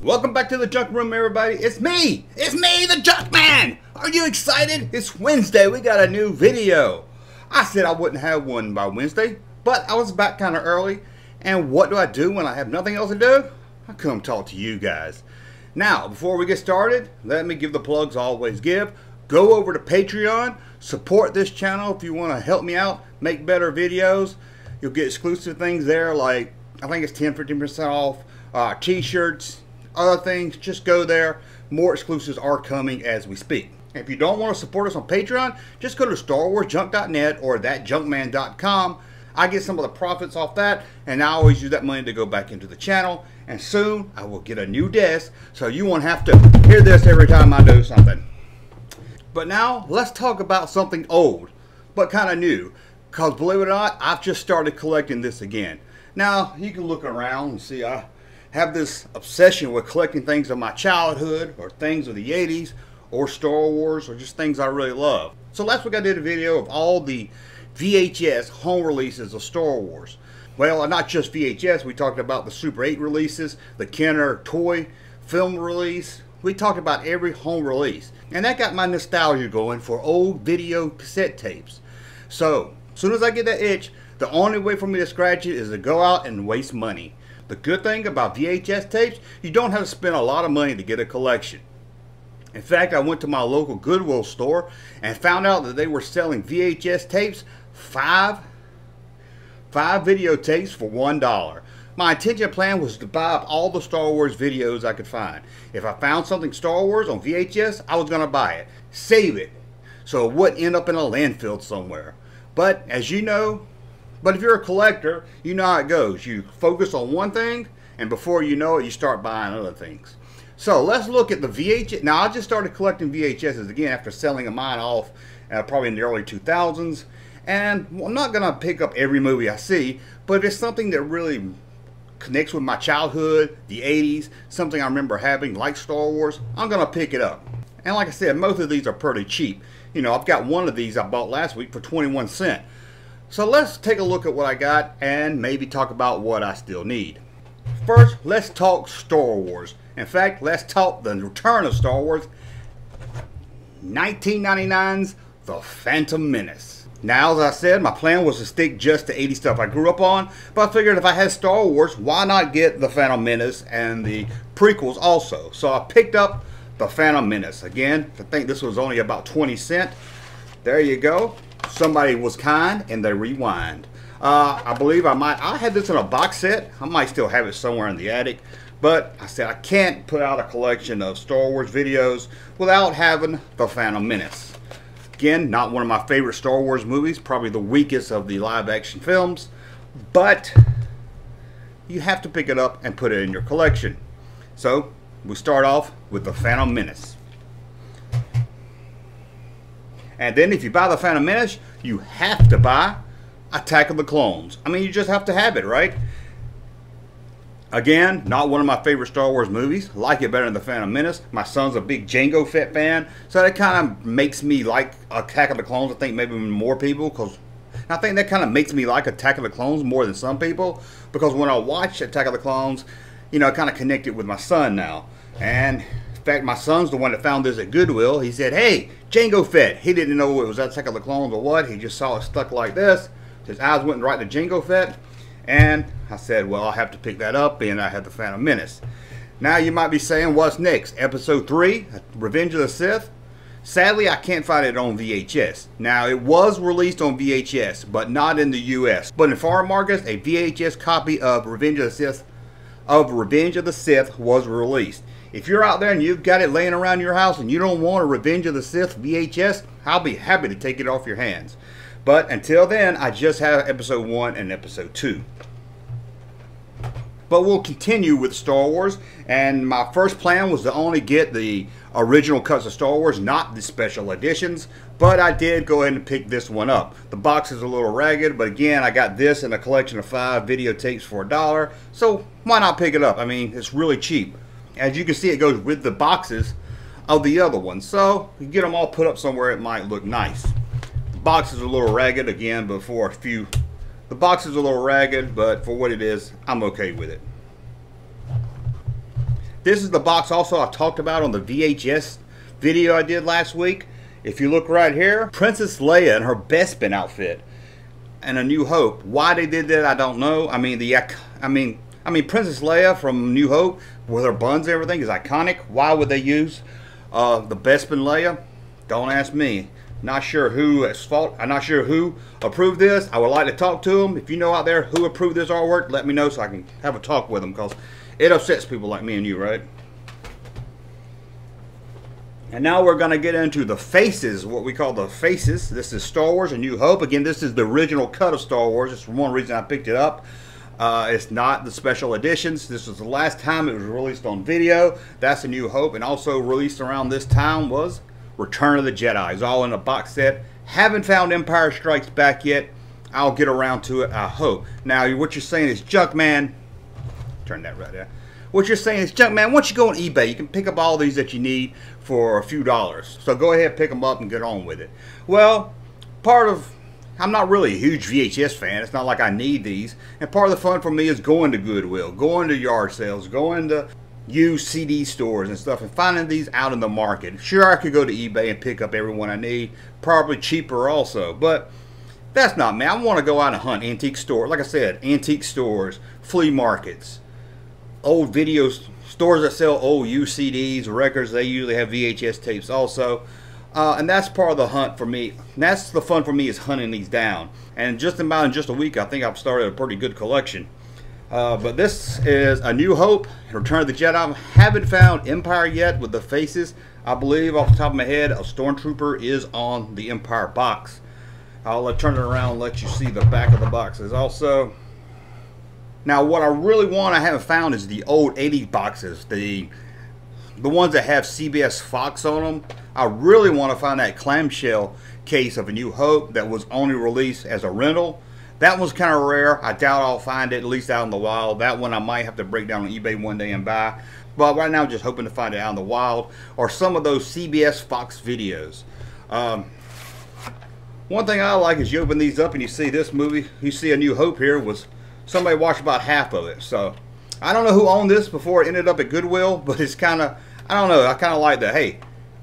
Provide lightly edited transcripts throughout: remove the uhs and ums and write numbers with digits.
Welcome back to the Junk Room, everybody. It's me, the Junkman. Are you excited? It's Wednesday. We got a new video. I said I wouldn't have one by Wednesday, but I was back kind of early. And what do I do when I have nothing else to do? I come talk to you guys. Now, before we get started, let me give the plugs I always give. Go over to Patreon, support this channel if you want to help me out, make better videos. You'll get exclusive things there, like I think it's 10-15% off t-shirts, other things. Just go there. More exclusives are coming as we speak. If you don't want to support us on Patreon, just go to StarWarsJunk.net or ThatJunkman.com. I get some of the profits off that, and I always use that money to go back into the channel. And soon I will get a new desk, so you won't have to hear this every time I do something. But now let's talk about something old, but kind of new. Because believe it or not, I've just started collecting this again. Now you can look around and see I have this obsession with collecting things of my childhood, or things of the 80s, or Star Wars, or just things I really love. So last week I did a video of all the VHS home releases of Star Wars. Well, not just VHS, we talked about the Super 8 releases, the Kenner toy film release. We talked about every home release. And that got my nostalgia going for old video cassette tapes. So, as soon as I get that itch, the only way for me to scratch it is to go out and waste money. The good thing about VHS tapes, you don't have to spend a lot of money to get a collection. In fact, I went to my local Goodwill store and found out that they were selling VHS tapes, five videotapes for $1. My intention plan was to buy up all the Star Wars videos I could find. If I found something Star Wars on VHS, I was going to buy it. Save it, so it wouldn't end up in a landfill somewhere. But as you know, if you're a collector, you know how it goes. You focus on one thing, and before you know it, you start buying other things. So let's look at the VHS. Now, I just started collecting VHSs again after selling mine off probably in the early 2000s. And I'm not going to pick up every movie I see, but if it's something that really connects with my childhood, the 80s, something I remember having, like Star Wars, I'm going to pick it up. And like I said, most of these are pretty cheap. You know, I've got one of these I bought last week for 21 cents. So let's take a look at what I got and maybe talk about what I still need. First, let's talk Star Wars. In fact, let's talk the return of Star Wars, 1999's The Phantom Menace. Now, as I said, my plan was to stick just to 80 stuff I grew up on, but I figured if I had Star Wars, why not get The Phantom Menace and the prequels also? So I picked up The Phantom Menace. Again, I think this was only about 20 cents. There you go. Somebody was kind and they rewind. I believe I had this in a box set. I might still have it somewhere in the attic. But I said I can't put out a collection of Star Wars videos without having The Phantom Menace. Again, not one of my favorite Star Wars movies, probably the weakest of the live action films, but you have to pick it up and put it in your collection. So we start off with The Phantom Menace. And then if you buy The Phantom Menace, you have to buy Attack of the Clones. I mean, you just have to have it, right? Again, not one of my favorite Star Wars movies. Like it better than The Phantom Menace. My son's a big Jango Fett fan, so that kind of makes me like Attack of the Clones. I think maybe more people, because I think that kind of makes me like Attack of the Clones more than some people, because when I watch Attack of the Clones, you know, I kind of connected with my son now. And in fact, my son's the one that found this at Goodwill. He said, hey, Jango Fett. He didn't know it was Attack of the Clones or what. He just saw it stuck like this. His eyes went right to Jango Fett. And I said, well, I'll have to pick that up, and I had The Phantom Menace. Now you might be saying, what's next? Episode 3, Revenge of the Sith? Sadly, I can't find it on VHS. Now, it was released on VHS, but not in the US. But in foreign markets, a VHS copy of Revenge of the Sith was released. If you're out there and you've got it laying around your house and you don't want a Revenge of the Sith VHS, I'll be happy to take it off your hands. But until then, I just have episode 1 and episode 2. But we'll continue with Star Wars, and my first plan was to only get the original cuts of Star Wars, not the special editions, but I did go ahead and pick this one up. The box is a little ragged, but again, I got this in a collection of 5 videotapes for $1, so why not pick it up? I mean, it's really cheap. As you can see, it goes with the boxes of the other ones, so you get them all put up somewhere it might look nice. The box is a little ragged, again, but for a few... The box is a little ragged, but for what it is, I'm okay with it. This is the box also I talked about on the VHS video I did last week. If you look right here, Princess Leia in her Bespin outfit and A New Hope. Why they did that, I don't know. I mean, Princess Leia from New Hope with her buns and everything is iconic. Why would they use the Bespin Leia? Don't ask me. Not sure who is fault. I'm not sure who approved this. I would like to talk to them. If you know out there who approved this artwork, let me know so I can have a talk with them, because it upsets people like me and you, right? And now we're going to get into the faces, what we call the faces. This is Star Wars A New Hope. Again, this is the original cut of Star Wars. It's one reason I picked it up. It's not the special editions. This was the last time it was released on video. That's A New Hope. And also released around this time was Return of the Jedi. It's all in a box set. Haven't found Empire Strikes Back yet. I'll get around to it, I hope. Now, what you're saying is, Junkman, turn that right there. What you're saying is, Junkman, once you go on eBay, you can pick up all these that you need for a few dollars. So go ahead, pick them up and get on with it. Well, I'm not really a huge VHS fan. It's not like I need these. And part of the fun for me is going to Goodwill, going to yard sales, going to used CD stores and stuff, and finding these out in the market. Sure, I could go to eBay and pick up every one I need, probably cheaper also, but that's not me. I want to go out and hunt antique stores. Like I said, antique stores, flea markets, old video stores that sell old used CDs, records. They usually have VHS tapes also. And that's part of the hunt for me. And that's the fun for me, is hunting these down. And just in just a week, I think I've started a pretty good collection. But this is A New Hope, Return of the Jedi. Haven't found Empire yet with the faces. I believe off the top of my head, a Stormtrooper is on the Empire box. I'll turn it around and let you see the back of the boxes also. Now, what I really want, I haven't found, is the old 80s boxes. The ones that have CBS Fox on them. I really want to find that clamshell case of A New Hope that was only released as a rental. That one's kind of rare. I doubt I'll find it, at least out in the wild. That one I might have to break down on eBay one day and buy. But right now I'm just hoping to find it out in the wild, or some of those CBS Fox videos. One thing I like is you open these up and you see this movie. You see A New Hope here was somebody watched about half of it. So I don't know who owned this before it ended up at Goodwill, but it's kind of, I don't know. I kind of like that. Hey,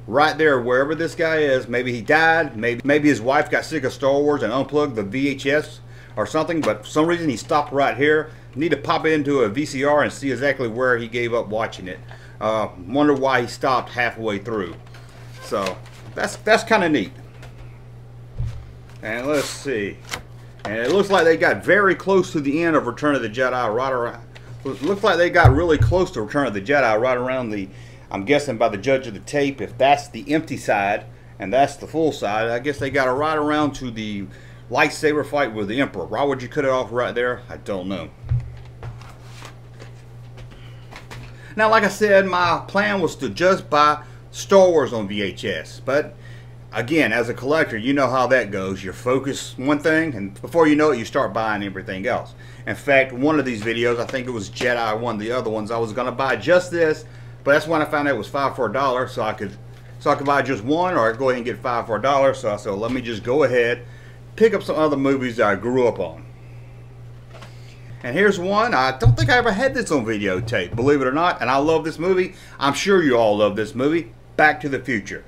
right there, wherever this guy is, maybe he died, maybe his wife got sick of Star Wars and unplugged the VHS or something, but for some reason he stopped right here. Need to pop it into a VCR and see exactly where he gave up watching it. Wonder why he stopped halfway through. So that's kind of neat. And let's see. And it looks like they got very close to the end of Return of the Jedi. Right around. It looks like they got really close to Return of the Jedi, right around the, I'm guessing by the judge of the tape, if that's the empty side and that's the full side, I guess they got it right around to the lightsaber fight with the Emperor. Why would you cut it off right there? I don't know. Now, like I said, my plan was to just buy Star Wars on VHS. But again, as a collector, you know how that goes. You focus one thing, and before you know it, you start buying everything else. In fact, one of these videos, I think it was Jedi, one of the other ones, I was going to buy just this, but that's when I found out it was 5 for $1, so I could buy just one, or I could go ahead and get 5 for $1. So I said, let me just go ahead, pick up some other movies that I grew up on. And here's one. I don't think I ever had this on videotape, believe it or not. And I love this movie. I'm sure you all love this movie, Back to the Future.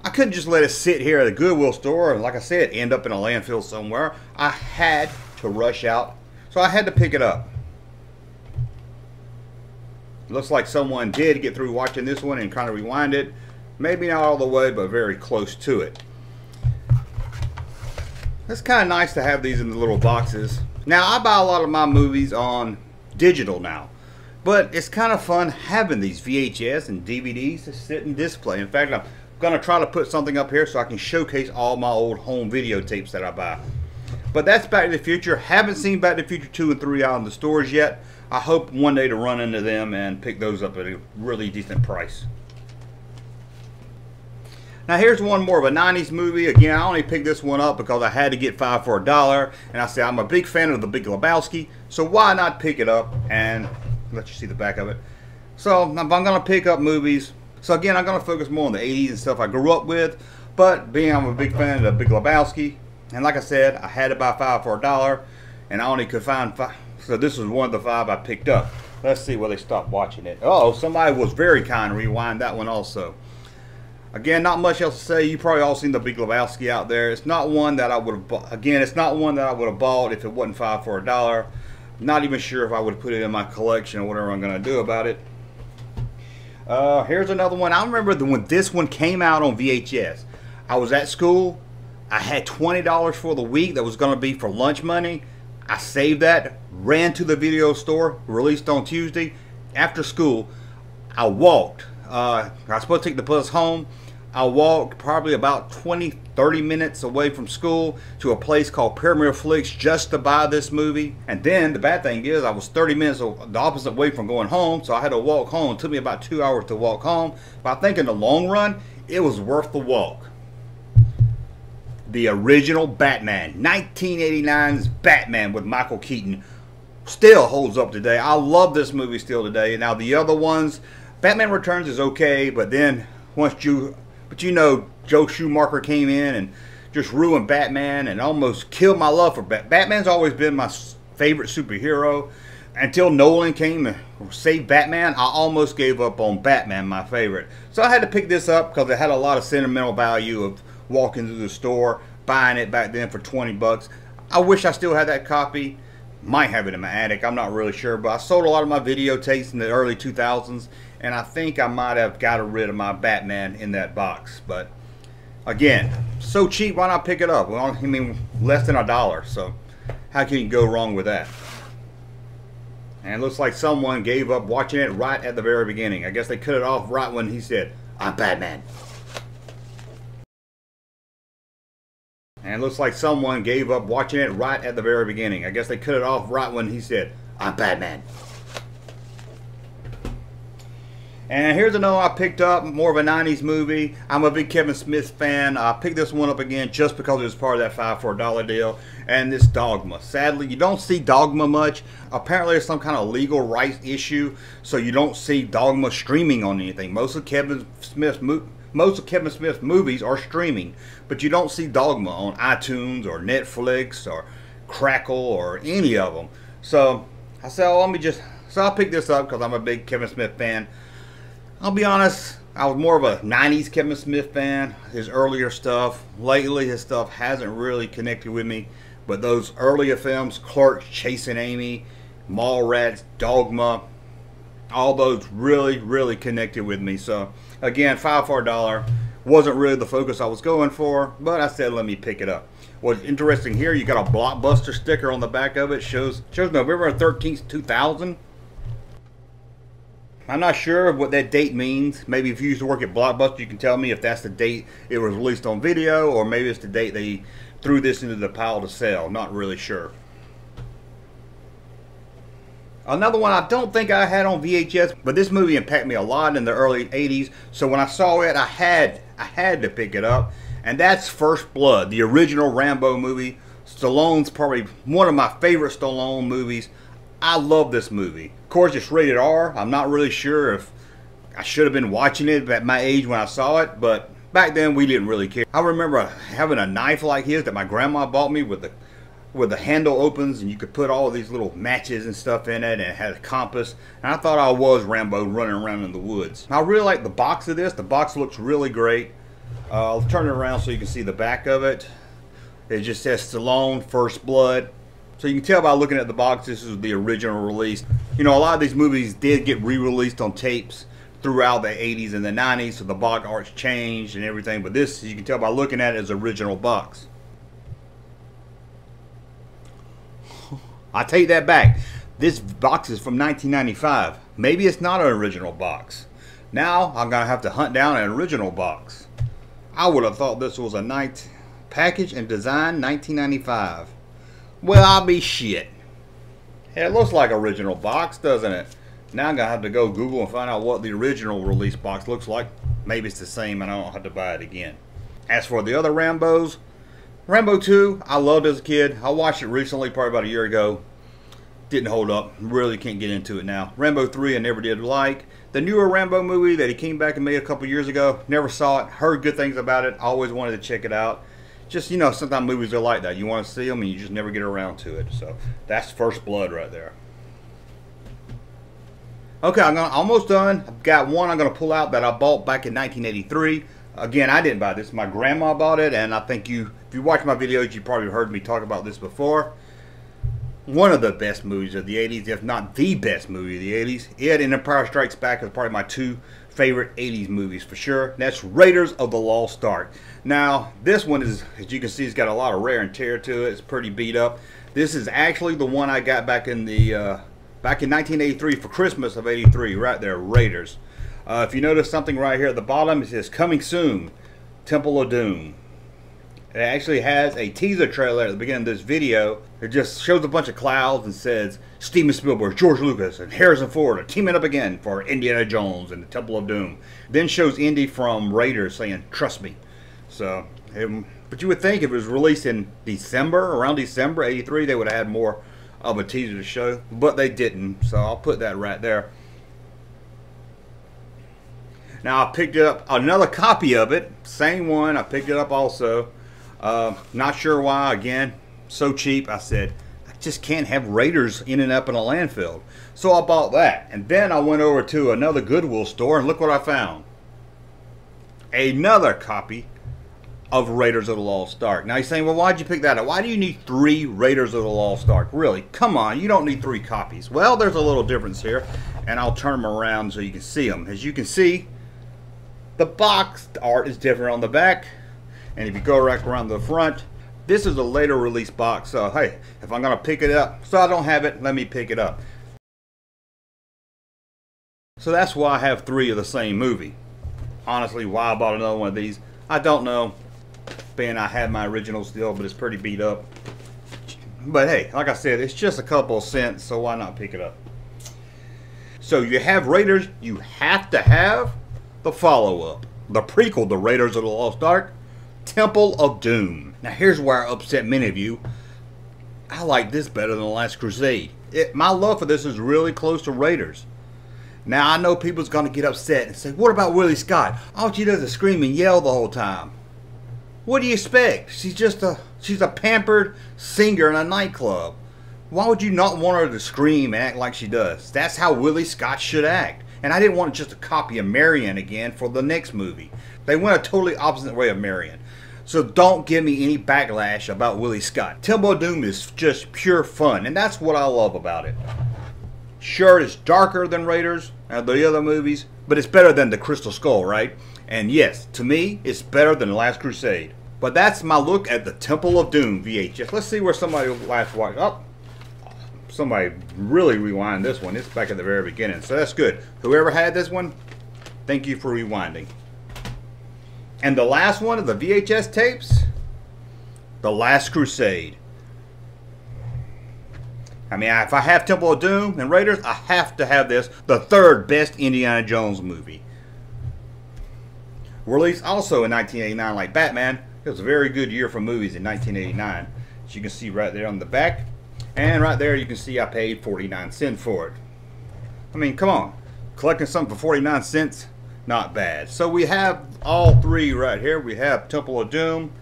I couldn't just let it sit here at a Goodwill store and, like I said, end up in a landfill somewhere. I had to rush out, so I had to pick it up. Looks like someone did get through watching this one and kind of rewind it. Maybe not all the way, but very close to it. It's kind of nice to have these in the little boxes. Now, I buy a lot of my movies on digital now, but it's kind of fun having these VHS and DVDs to sit and display. In fact, I'm going to try to put something up here so I can showcase all my old home videotapes that I buy. But that's Back to the Future. Haven't seen Back to the Future 2 and 3 out in the stores yet. I hope one day to run into them and pick those up at a really decent price. Now here's one more of a 90s movie. Again, I only picked this one up because I had to get 5 for $1. And I said I'm a big fan of The Big Lebowski, so why not pick it up and let you see the back of it. So I'm going to pick up movies. So again, I'm going to focus more on the 80s and stuff I grew up with. But being I'm a big fan of The Big Lebowski, and like I said, I had to buy 5 for $1, and I only could find 5. So this was one of the 5 I picked up. Let's see where they stopped watching it. Oh, somebody was very kind to rewind that one also. Again, not much else to say. You probably all seen The Big Lebowski out there. It's not one that I would have bought. Again, it's not one that I would have bought if it wasn't 5 for $1. Not even sure if I would have put it in my collection or whatever I'm going to do about it. Here's another one. I remember when this one came out on VHS. I was at school. I had $20 for the week that was going to be for lunch money. I saved that, ran to the video store, released on Tuesday. After school, I walked. I was supposed to take the bus home. I walked probably about 20-30 minutes away from school to a place called Pyramid Flicks just to buy this movie. And then the bad thing is I was 30 minutes the opposite way from going home, so I had to walk home. It took me about 2 hours to walk home. But I think in the long run, it was worth the walk. The original Batman, 1989's Batman with Michael Keaton, still holds up today. I love this movie still today. Now the other ones, Batman Returns is okay, but then you know, Joe Schumacher came in and just ruined Batman and almost killed my love for Batman. Batman's always been my favorite superhero. Until Nolan came and saved Batman, I almost gave up on Batman, my favorite. So I had to pick this up because it had a lot of sentimental value of walking through the store, buying it back then for 20 bucks. I wish I still had that copy. Might have it in my attic, I'm not really sure, but I sold a lot of my videotapes in the early 2000s, and I think I might have got rid of my Batman in that box. But again, so cheap, why not pick it up? Well, I mean, less than $1, so how can you go wrong with that? And it looks like someone gave up watching it right at the very beginning. I guess they cut it off right when he said, "I'm Batman." And it looks like someone gave up watching it right at the very beginning. I guess they cut it off right when he said, "I'm Batman." And here's another one I picked up, more of a 90s movie. I'm a big Kevin Smith fan. I picked this one up again just because it was part of that 5 for $1 deal. And this Dogma. Sadly, you don't see Dogma much. Apparently there's some kind of legal rights issue, so you don't see Dogma streaming on anything. Most of Kevin Smith's movies are streaming, but you don't see Dogma on iTunes or Netflix or Crackle or any of them. So I said, oh, I'll pick this up because I'm a big Kevin Smith fan. I'll be honest, I was more of a 90s Kevin Smith fan. His earlier stuff, lately his stuff hasn't really connected with me, but those earlier films, Clerks, Chasing Amy, Mallrats, Dogma, all those really connected with me. So again, 5 for $1 wasn't really the focus I was going for, but I said let me pick it up. What's interesting here, you got a Blockbuster sticker on the back of it. Shows November 13th, 2000. I'm not sure what that date means. Maybe if you used to work at Blockbuster, you can tell me if that's the date it was released on video, or maybe it's the date they threw this into the pile to sell. Not really sure. Another one I don't think I had on VHS, but this movie impacted me a lot in the early 80s. So when I saw it, I had to pick it up. And that's First Blood, the original Rambo movie. Stallone's probably one of my favorite Stallone movies. I love this movie. Of course, it's rated R. I'm not really sure if I should have been watching it at my age when I saw it, but back then we didn't really care. I remember having a knife like his that my grandma bought me with the handle opens and you could put all these little matches and stuff in it, and it had a compass. And I thought I was Rambo running around in the woods. I really like the box of this. The box looks really great. I'll turn it around so you can see the back of it. It just says Stallone, First Blood. So you can tell by looking at the box, this is the original release. You know, a lot of these movies did get re-released on tapes throughout the 80s and the 90s, so the box art's changed and everything. But this, you can tell by looking at it, is original box. I take that back. This box is from 1995. Maybe it's not an original box. Now I'm going to have to hunt down an original box. I would have thought this was a nice package and design 1995. Well, I'll be shit. Hey, it looks like original box, doesn't it? Now I'm going to have to go Google and find out what the original release box looks like. Maybe it's the same and I don't have to buy it again. As for the other Rambos, Rambo 2, I loved as a kid. I watched it recently, probably about a year ago. Didn't hold up. Really can't get into it now. Rambo 3, I never did like. The newer Rambo movie that he came back and made a couple years ago, never saw it. Heard good things about it. Always wanted to check it out. Just, you know, sometimes movies are like that. You want to see them and you just never get around to it. So that's First Blood right there. Okay, I'm almost done. I've got one I'm going to pull out that I bought back in 1983. Again, I didn't buy this. My grandma bought it, and I think if you watch my videos, you probably heard me talk about this before. One of the best movies of the 80s, if not the best movie of the 80s. It and Empire Strikes Back is probably my two favorite 80s movies for sure. That's Raiders of the Lost Ark. Now, this one is, as you can see, it's got a lot of wear and tear to it. It's pretty beat up. This is actually the one I got back in 1983 for Christmas of 83, right there, Raiders. If you notice something right here at the bottom, it says coming soon, Temple of Doom. It actually has a teaser trailer at the beginning of this video. It just shows a bunch of clouds and says Steven Spielberg, George Lucas, and Harrison Ford are teaming up again for Indiana Jones and the Temple of Doom. Then shows Indy from Raiders saying, trust me. So, but you would think if it was released in December, around December 83, they would have had more of a teaser to show, but they didn't, so I'll put that right there. Now I picked up another copy of it, same one, I picked it up also. Not sure why, again, so cheap. I said, I just can't have Raiders ending up in a landfill. So I bought that, and then I went over to another Goodwill store, and look what I found. Another copy of Raiders of the Lost Ark. Now you're saying, well, why'd you pick that up? Why do you need 3 Raiders of the Lost Ark? Really? Come on, you don't need 3 copies. Well, there's a little difference here, and I'll turn them around so you can see them. As you can see, the box art is different on the back, and if you go right around the front, this is a later release box, so hey, if I'm going to pick it up, so I don't have it, let me pick it up. So that's why I have 3 of the same movie. Honestly, why I bought another one of these, I don't know. Being I had my original still, but it's pretty beat up. But hey, like I said, it's just a couple of cents, so why not pick it up? So you have Raiders, you have to have the follow-up, the prequel to Raiders of the Lost Ark, Temple of Doom. Now here's where I upset many of you. I like this better than The Last Crusade. My love for this is really close to Raiders. Now I know people's going to get upset and say, what about Willie Scott? All she does is scream and yell the whole time. What do you expect? She's a pampered singer in a nightclub. Why would you not want her to scream and act like she does? That's how Willie Scott should act. And I didn't want just a copy of Marion again for the next movie. They went a totally opposite way of Marion. So don't give me any backlash about Willie Scott. Temple of Doom is just pure fun, and that's what I love about it. Sure, it's darker than Raiders and the other movies, but it's better than the Crystal Skull, right? And yes, to me, it's better than The Last Crusade. But that's my look at the Temple of Doom VHS. Let's see where somebody last watched. Oh, somebody really rewind this one. It's back at the very beginning, so that's good. Whoever had this one, thank you for rewinding. And the last one of the VHS tapes, The Last Crusade. I mean, if I have Temple of Doom and Raiders, I have to have this, the 3rd best Indiana Jones movie. Released also in 1989 like Batman. It was a very good year for movies in 1989. As you can see right there on the back. And right there you can see I paid 49 cents for it. I mean, come on. Collecting something for 49 cents, not bad. So we have all 3 right here. We have Temple of Doom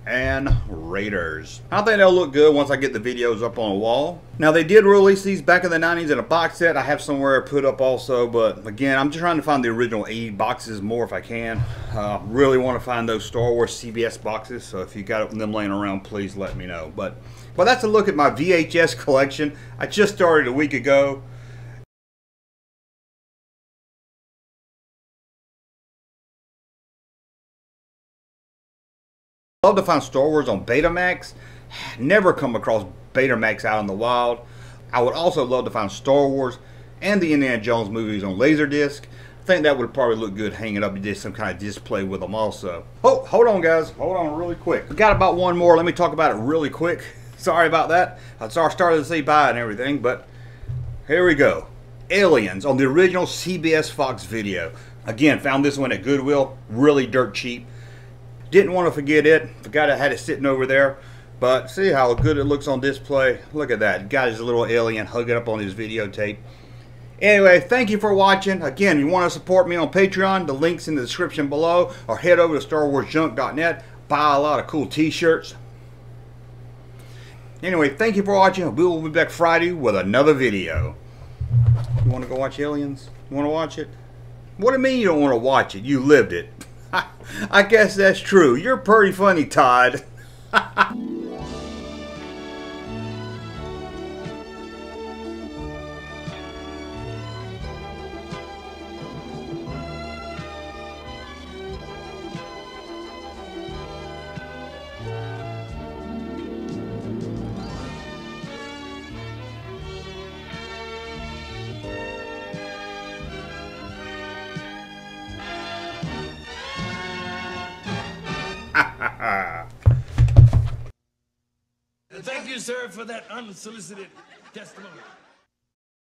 and Raiders. I think they'll look good once I get the videos up on a wall. Now they did release these back in the 90s in a box set. I have somewhere put up also, but again, I'm just trying to find the original 80 boxes more if I can. Really want to find those Star Wars CBS boxes, so if you got them laying around, please let me know. But that's a look at my VHS collection. I just started a week ago. Love to find Star Wars on Betamax. Never come across Betamax out in the wild. I would also love to find Star Wars and the Indiana Jones movies on Laserdisc. I think that would probably look good hanging up and just some kind of display with them also. Oh, hold on guys. Hold on really quick. We got about one more. Let me talk about it really quick. Sorry about that. I started to say bye and everything, but here we go. Aliens on the original CBS Fox video. Again, found this one at Goodwill. Really dirt cheap. Didn't want to forget it. Forgot I had it sitting over there. But see how good it looks on display. Look at that. Got his little alien hugging up on his videotape. Anyway, thank you for watching. Again, if you want to support me on Patreon, the link's in the description below. Or head over to StarWarsJunk.net. Buy a lot of cool t-shirts. Anyway, thank you for watching. We will be back Friday with another video. You want to go watch Aliens? You want to watch it? What do you mean you don't want to watch it? You lived it. I guess that's true. You're pretty funny, Todd. Thank you, sir, for that unsolicited testimony.